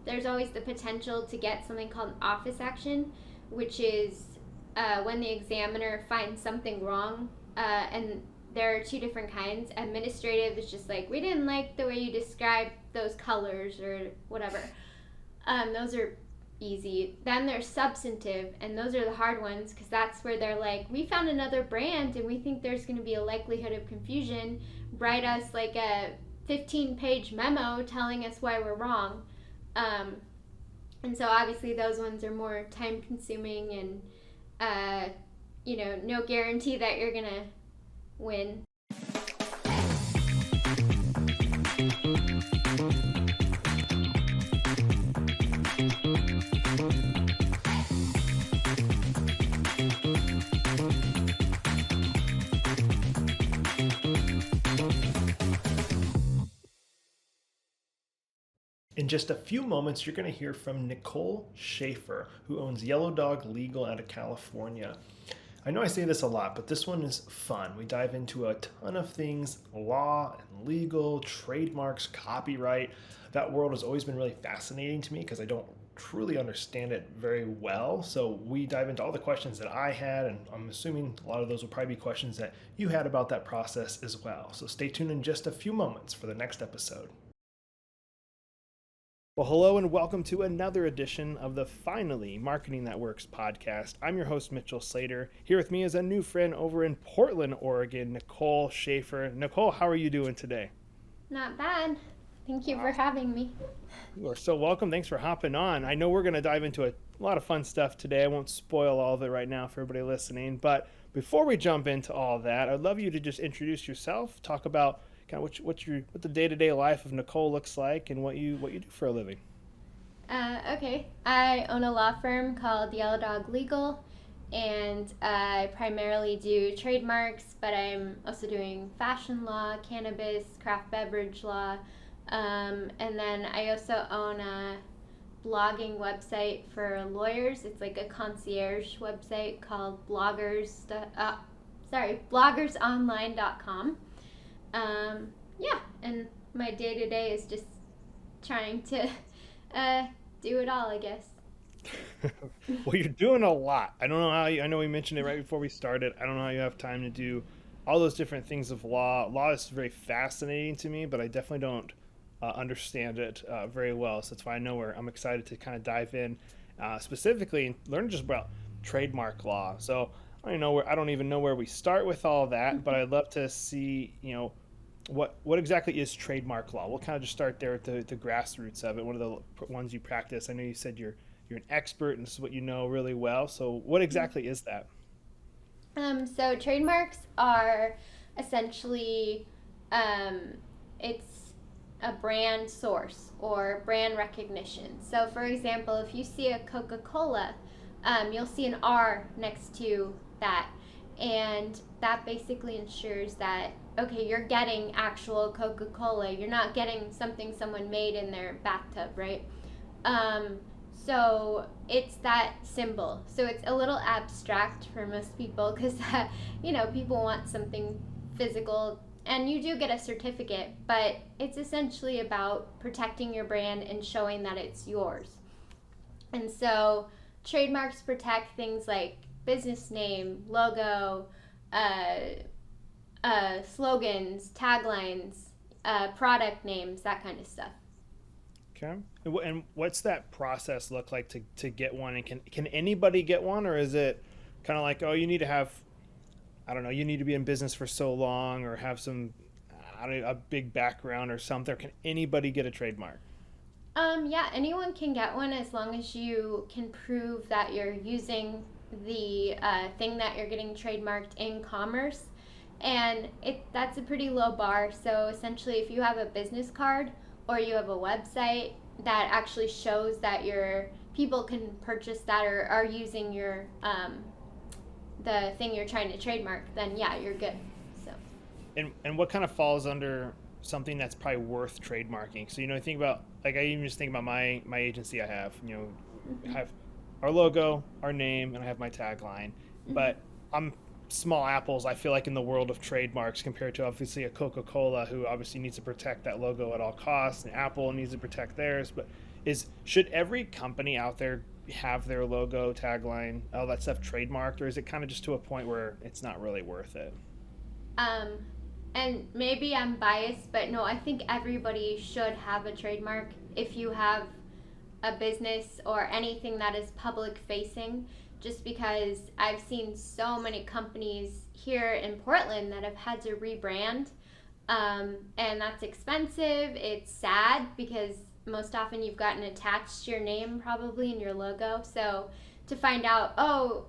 there's always the potential to get something called office action, which is when the examiner finds something wrong, and there are two different kinds. Administrative is just like, we didn't like the way you described those colors or whatever. Those are easy. Then there's substantive, and those are the hard ones, because that's where they're like, we found another brand and we think there's going to be a likelihood of confusion. Write us like a 15-page memo telling us why we're wrong. And so obviously those ones are more time consuming and no guarantee that you're gonna win. In just a few moments, you're going to hear from Nicole Schaefer, who owns Yellow Dog Legal out of California. I know I say this a lot, but this one is fun. We dive into a ton of things, law and legal, trademarks, copyright. That world has always been really fascinating to me because I don't truly understand it very well. So we dive into all the questions that I had, and I'm assuming a lot of those will probably be questions that you had about that process as well. So stay tuned in just a few moments for the next episode. Well, hello and welcome to another edition of the Finally Marketing That Works podcast. I'm your host, Mitchell Slater. Here with me is a new friend over in Portland, Oregon, Nicole Schaefer. Nicole, how are you doing today? Not bad. Thank you for having me. You are so welcome. Thanks for hopping on. I know we're going to dive into a lot of fun stuff today. I won't spoil all of it right now for everybody listening. But before we jump into all that, I'd love you to just introduce yourself, talk about kind of what the day-to-day life of Nicole looks like and what you do for a living. Okay. I own a law firm called Yellow Dog Legal, and I primarily do trademarks, but I'm also doing fashion law, cannabis, craft beverage law, and then I also own a blogging website for lawyers. It's like a concierge website called bloggersonline.com. And my day-to-day is just trying to do it all, I guess. Well, you're doing a lot. I don't know how I know we mentioned it right before we started. I don't know how you have time to do all those different things of law. Law is very fascinating to me, but I definitely don't understand it very well. So that's why I'm excited to kind of dive in specifically and learn just about trademark law. So I don't even know where we start with all that, but I'd love to see, what exactly is trademark law? We'll kind of just start there at the grassroots of it. One of the ones you practice. I know you said you're an expert and this is what you know really well. So what exactly is that? So trademarks are essentially, it's a brand source or brand recognition. So for example, if you see a Coca-Cola, you'll see an R next to that. And that basically ensures that, okay, you're getting actual Coca-Cola. You're not getting something someone made in their bathtub, right? So it's that symbol. So it's a little abstract for most people because, people want something physical. And you do get a certificate, but it's essentially about protecting your brand and showing that it's yours. And so trademarks protect things like business name, logo, slogans, taglines, product names, that kind of stuff. Okay. And what's that process look like to get one? And can anybody get one, or is it kind of like, you need to have, you need to be in business for so long or have some, a big background or something? Or can anybody get a trademark? Yeah, anyone can get one as long as you can prove that you're using the thing that you're getting trademarked in commerce. And that's a pretty low bar. So essentially, if you have a business card or you have a website that actually shows that your people can purchase that or are using your the thing you're trying to trademark, then yeah, you're good. So. And what kind of falls under something that's probably worth trademarking? So think about, like, I even just think about my agency. I have I have our logo, our name, and I have my tagline. But I'm small apples, I feel like, in the world of trademarks compared to obviously a Coca-Cola, who obviously needs to protect that logo at all costs, and Apple needs to protect theirs. But Should every company out there have their logo, tagline, all that stuff trademarked, or is it kind of just to a point where it's not really worth it? Um, and maybe I'm biased, but no, I think everybody should have a trademark if you have a business or anything that is public facing, just because I've seen so many companies here in Portland that have had to rebrand. And that's expensive. It's sad because most often you've gotten attached to your name probably in your logo. So to find out, oh,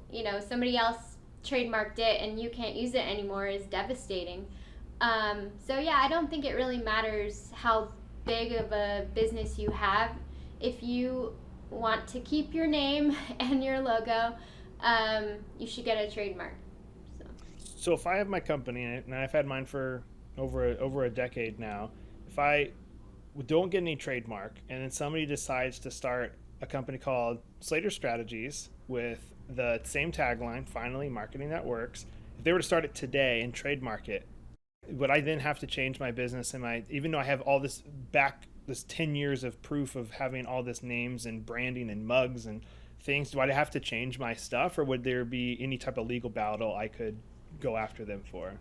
somebody else trademarked it and you can't use it anymore is devastating. So yeah, I don't think it really matters how big of a business you have. If you want to keep your name and your logo, you should get a trademark. So. So if I have my company in it, and I've had mine for over a decade now, if I don't get any trademark, and then somebody decides to start a company called Slater Strategies with the same tagline, finally marketing that works, if they were to start it today and trademark it, would I then have to change my business? Even though I have all this 10 years of proof of having all this names and branding and mugs and things, do I have to change my stuff, or would there be any type of legal battle I could go after them for?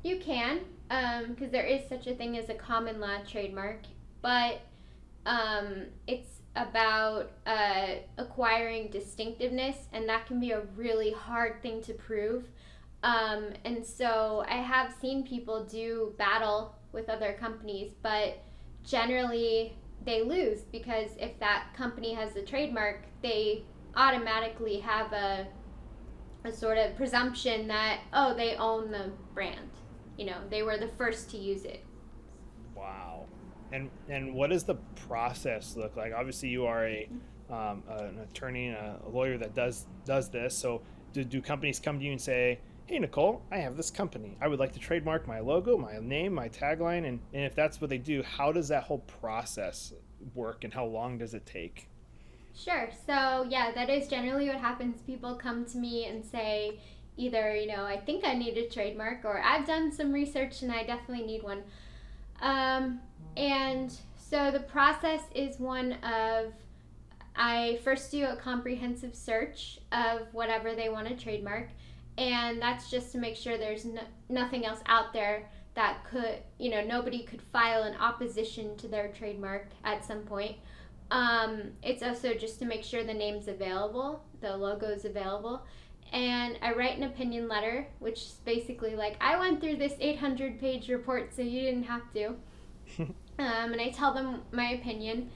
You can, because there is such a thing as a common law trademark, but it's about acquiring distinctiveness, and that can be a really hard thing to prove. And so I have seen people do battle with other companies, but generally they lose because if that company has the trademark, they automatically have a sort of presumption that, oh, they own the brand. They were the first to use it. Wow. And what does the process look like? Obviously, you are an attorney, a lawyer that does this. So, do companies come to you and say, "Hey, Nicole, I have this company. I would like to trademark my logo, my name, my tagline," and if that's what they do, how does that whole process work, and how long does it take? Sure. So, yeah, that is generally what happens. People come to me and say, either, I think I need a trademark, or I've done some research and I definitely need one. And so the process is one of, I first do a comprehensive search of whatever they want to trademark, and that's just to make sure there's nothing else out there that could, nobody could file an opposition to their trademark at some point. It's also just to make sure the name's available, the logo's available. And I write an opinion letter, which is basically like, I went through this 800-page report, so you didn't have to. And I tell them my opinion.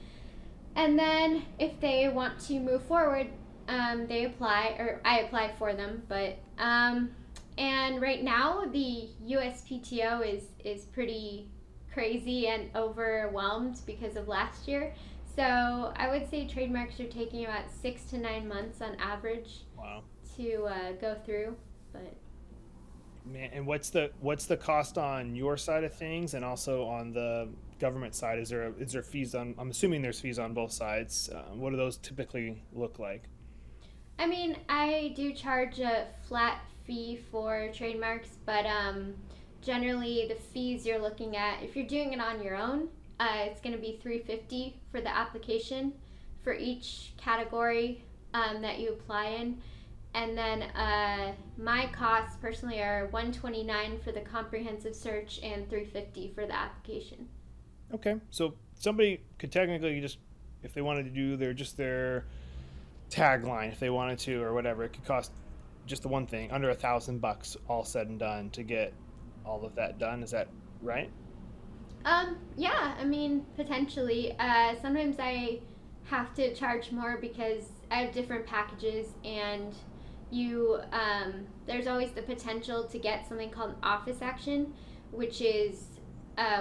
And then if they want to move forward, they apply, or I apply for them. But and right now the USPTO is pretty crazy and overwhelmed because of last year. So I would say trademarks are taking about 6 to 9 months on average. Wow. To go through, but Man, and what's the cost on your side of things, and also on the government side? Is there fees on? I'm assuming there's fees on both sides. What do those typically look like? I mean, I do charge a flat fee for trademarks, but generally the fees you're looking at, if you're doing it on your own, it's going to be $350 for the application for each category that you apply in. And then my costs personally are $129 for the comprehensive search and $350 for the application. Okay, so somebody could technically just, if they wanted to do their tagline, if they wanted to, or whatever, it could cost just the one thing under $1,000, all said and done, to get all of that done. Is that right? Yeah, I mean, potentially. Sometimes I have to charge more because I have different packages, and there's always the potential to get something called office action, which is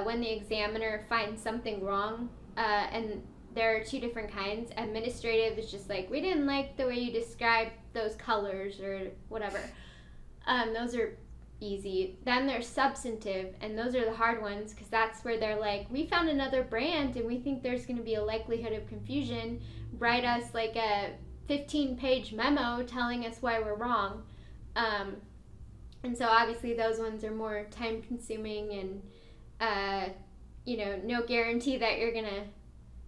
when the examiner finds something wrong, and there are two different kinds. Administrative is just like, we didn't like the way you described those colors or whatever. Those are easy. Then there's substantive, and those are the hard ones because that's where they're like, we found another brand and we think there's going to be a likelihood of confusion. Write us like a 15-page memo telling us why we're wrong. And so obviously those ones are more time consuming and no guarantee that you're gonna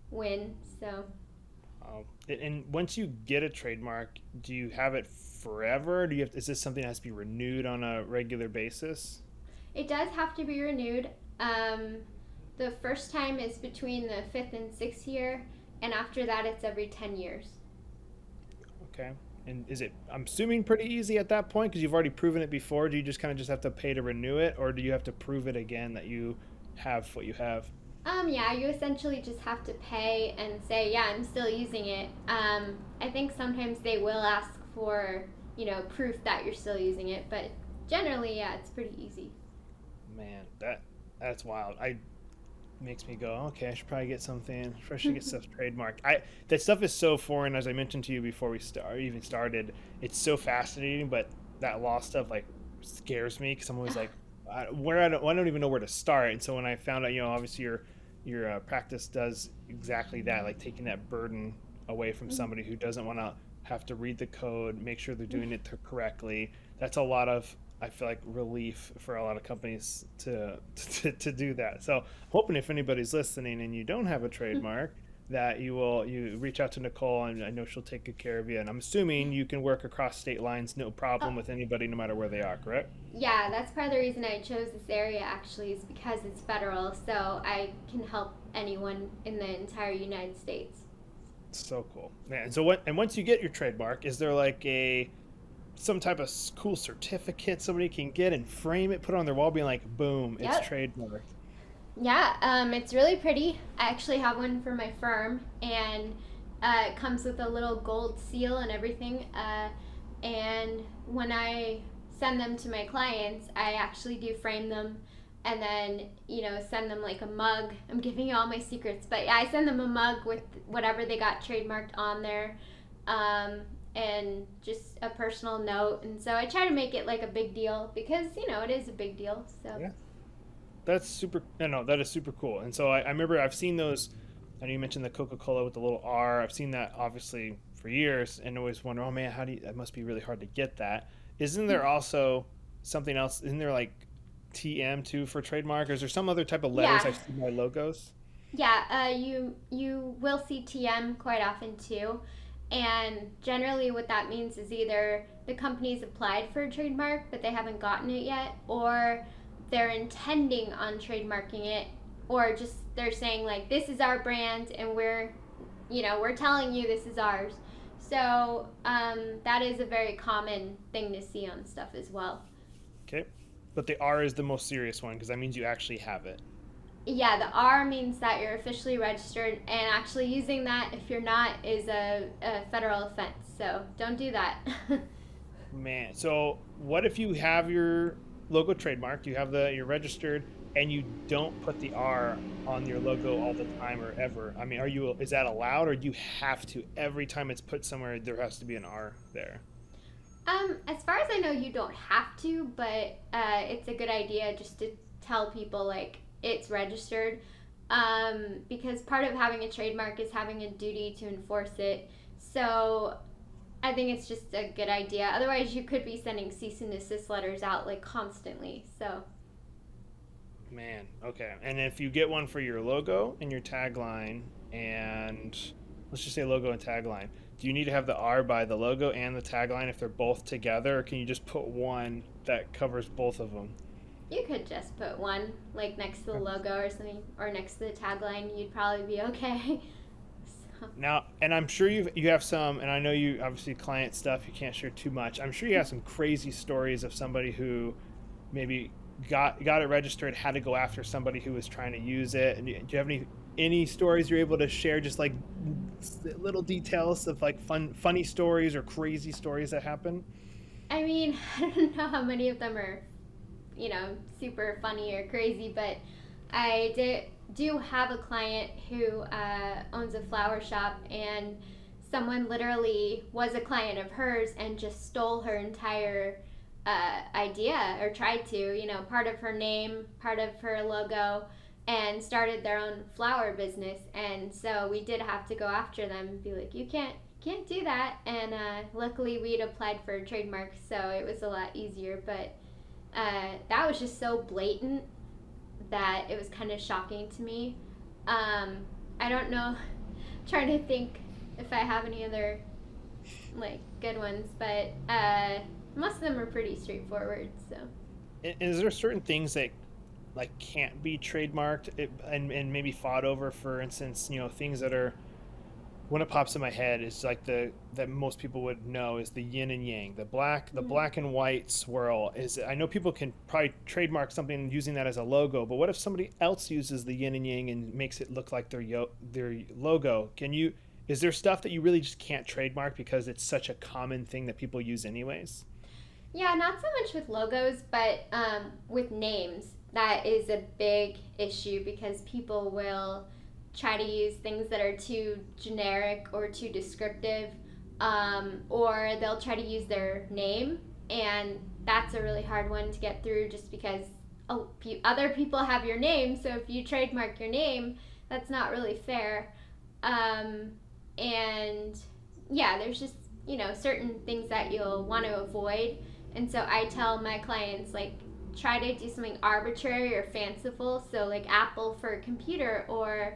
win. So And once you get a trademark, do you have it forever? Do you have, is this something that has to be renewed on a regular basis? It does have to be renewed. Um, the first time is between the fifth and sixth year, and after that, it's every 10 years. Okay. And is it, I'm assuming, pretty easy at that point because you've already proven it before? Do you just kind of just have to pay to renew it, or do you have to prove it again that you have what you have? Yeah, you essentially just have to pay and say, yeah, I'm still using it. I think sometimes they will ask for, proof that you're still using it, but generally, yeah, it's pretty easy. Man, that's wild. I makes me go, okay, I should probably get something. I should get stuff trademarked. That stuff is so foreign, as I mentioned to you before we even started. It's so fascinating, but that law stuff like scares me because I'm always like, I don't even know where to start. And so when I found out, obviously your practice does exactly that, like taking that burden away from somebody who doesn't want to have to read the code, make sure they're doing it correctly. That's a lot of, I feel like, relief for a lot of companies to do that. So hoping if anybody's listening and you don't have a trademark, that you reach out to Nicole, and I know she'll take good care of you. And I'm assuming you can work across state lines, no problem with anybody, no matter where they are, correct? Yeah, that's part of the reason I chose this area actually, is because it's federal, so I can help anyone in the entire United States. So cool, man. So what? And once you get your trademark, is there like some type of cool certificate somebody can get and frame it, put it on their wall, being like, boom, it's Yep. trademarked? Yeah, it's really pretty. I actually have one for my firm, and it comes with a little gold seal and everything. And when I send them to my clients, I actually do frame them and then, send them like a mug. I'm giving you all my secrets, but yeah, I send them a mug with whatever they got trademarked on there. And just a personal note. And so I try to make it like a big deal because, it is a big deal. So. Yeah. That's super. No, that is super cool. And so I remember I've seen those. I know you mentioned the Coca-Cola with the little R. I've seen that obviously for years, and always wonder, oh man, that must be really hard to get that. Isn't there also something else? Isn't there like TM too for trademark? Or is there some other type of letters Yeah. I see my logos? Yeah, you will see TM quite often too, and generally what that means is either the company's applied for a trademark but they haven't gotten it yet, or they're intending on trademarking it, or just they're saying like, this is our brand and we're telling you this is ours. So that is a very common thing to see on stuff as well. Okay, but the R is the most serious one because that means you actually have it. Yeah, the R means that you're officially registered, and actually using that if you're not is a federal offense. So don't do that. Man, so what if you have your logo trademarked, you're registered, and you don't put the R on your logo all the time or ever? I mean, is that allowed, or do you have to every time it's put somewhere there has to be an R there? As far as I know, you don't have to, but it's a good idea just to tell people like it's registered, because part of having a trademark is having a duty to enforce it. So I think it's just a good idea. Otherwise, you could be sending cease and desist letters out like constantly. So. Man, okay. And if you get one for your logo and your tagline, and let's just say logo and tagline, do you need to have the R by the logo and the tagline if they're both together, or can you just put one that covers both of them? You could just put one like next to the logo or something, or next to the tagline. You'd probably be okay. So. Now, and I'm sure you have some, and I know you obviously client stuff, you can't share too much. I'm sure you have some crazy stories of somebody who maybe got it registered, had to go after somebody who was trying to use it. And do you have any stories you're able to share, just like little details of like funny stories or crazy stories that happen? I mean, I don't know how many of them are, super funny or crazy, but I do have a client who owns a flower shop, and someone literally was a client of hers and just stole her entire idea, or tried to, part of her name, part of her logo, and started their own flower business. And so we did have to go after them and be like, you can't do that. And luckily we'd applied for a trademark, so it was a lot easier. But that was just so blatant that it was kind of shocking to me. I don't know, trying to think if I have any other like good ones, but most of them are pretty straightforward. So Is there certain things that like can't be trademarked and maybe fought over? For instance, things that are, when it pops in my head is like the that most people would know is the yin and yang, the black and white swirl. Is, I know people can probably trademark something using that as a logo, but what if somebody else uses the yin and yang and makes it look like their logo? Can you, is there stuff that you really just can't trademark because it's such a common thing that people use anyways? yeah, not so much with logos, but with names. That is a big issue because people will try to use things that are too generic or too descriptive, or they'll try to use their name, and that's a really hard one to get through just because other people have your name, so if you trademark your name, that's not really fair. And yeah, there's just, certain things that you'll want to avoid. And so I tell my clients, like, try to do something arbitrary or fanciful. So, like, Apple for a computer, or,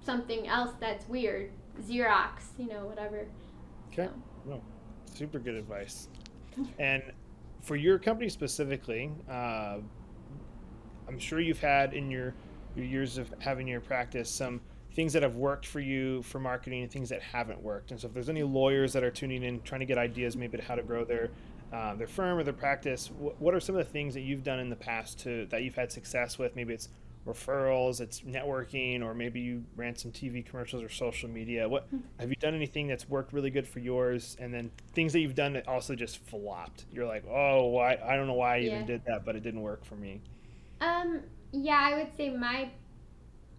something else that's weird. Xerox, whatever. Okay. No, super good advice. And for your company specifically, I'm sure you've had in your years of having your practice some things that have worked for you for marketing and things that haven't worked. And so if there's any lawyers that are tuning in trying to get ideas maybe to how to grow their firm or their practice, what are some of the things that you've done in the past that you've had success with? Maybe it's referrals, it's networking, or maybe you ran some TV commercials or social media. What have you done, anything that's worked really good for yours, and then things that you've done that also just flopped? You're like, oh, why? I don't know why I Yeah. even did that, but it didn't work for me. Yeah, I would say my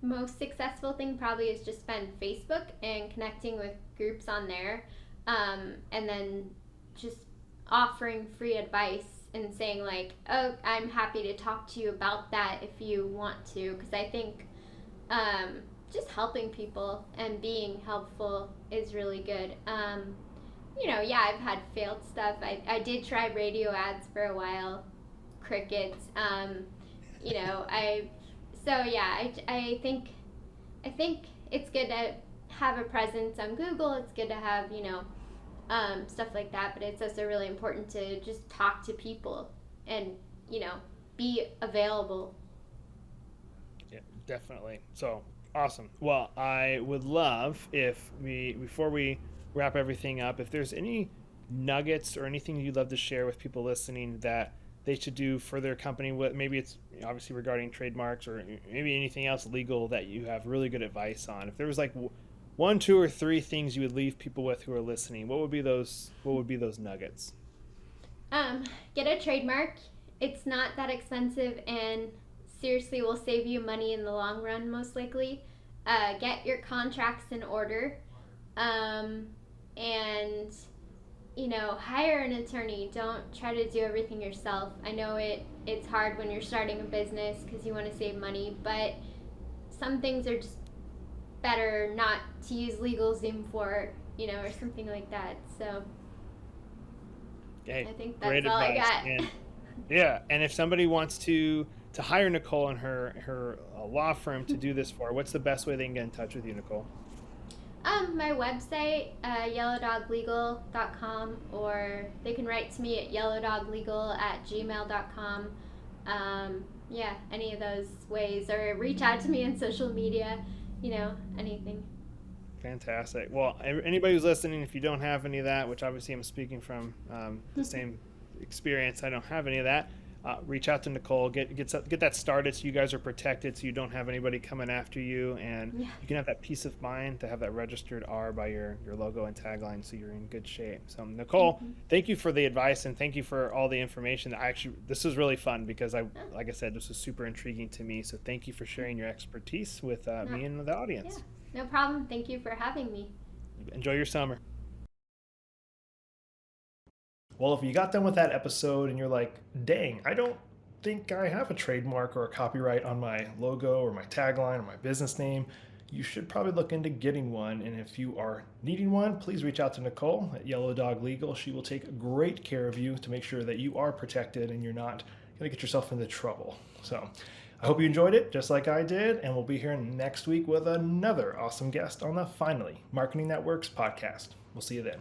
most successful thing probably has just been Facebook and connecting with groups on there, and then just offering free advice and saying, like, oh, I'm happy to talk to you about that if you want to, because I think just helping people and being helpful is really good. Yeah, I've had failed stuff. I did try radio ads for a while, crickets. I so yeah, I think it's good to have a presence on Google. It's good to have stuff like that, but it's also really important to just talk to people and be available. Yeah, definitely. So awesome. Well, I would love if before we wrap everything up, if there's any nuggets or anything you'd love to share with people listening that they should do for their company. Maybe it's obviously regarding trademarks, or maybe anything else legal that you have really good advice on. If there was like one, two, or three things you would leave people with who are listening, what would be those? What would be those nuggets? Get a trademark. It's not that expensive and seriously will save you money in the long run, most likely. Get your contracts in order. And hire an attorney. Don't try to do everything yourself. I know it's hard when you're starting a business because you want to save money, but some things are just better not to use LegalZoom for, or something like that. So Hey, I think great that's all I advice. got. And yeah, and if somebody wants to hire Nicole and her law firm to do this for, what's the best way they can get in touch with you, Nicole? My website, yellowdoglegal.com, or they can write to me at yellowdoglegal@gmail.com. Yeah, any of those ways, or reach out to me on social media, anything. Fantastic. Well, anybody who's listening, if you don't have any of that, which obviously I'm speaking from the same experience, I don't have any of that. Reach out to Nicole, get that started so you guys are protected, so you don't have anybody coming after you, and Yeah. you can have that peace of mind to have that registered R by your logo and tagline, so you're in good shape. So Nicole, thank you for the advice, and thank you for all the information. This was really fun because like I said, this was super intriguing to me. So thank you for sharing your expertise with me and the audience. Yeah, no problem. Thank you for having me. Enjoy your summer. Well, if you got done with that episode and you're like, dang, I don't think I have a trademark or a copyright on my logo or my tagline or my business name, you should probably look into getting one. And if you are needing one, please reach out to Nicole at Yellow Dog Legal. She will take great care of you to make sure that you are protected and you're not going to get yourself into trouble. So I hope you enjoyed it, just like I did, and we'll be here next week with another awesome guest on the Finally Marketing Networks podcast. We'll see you then.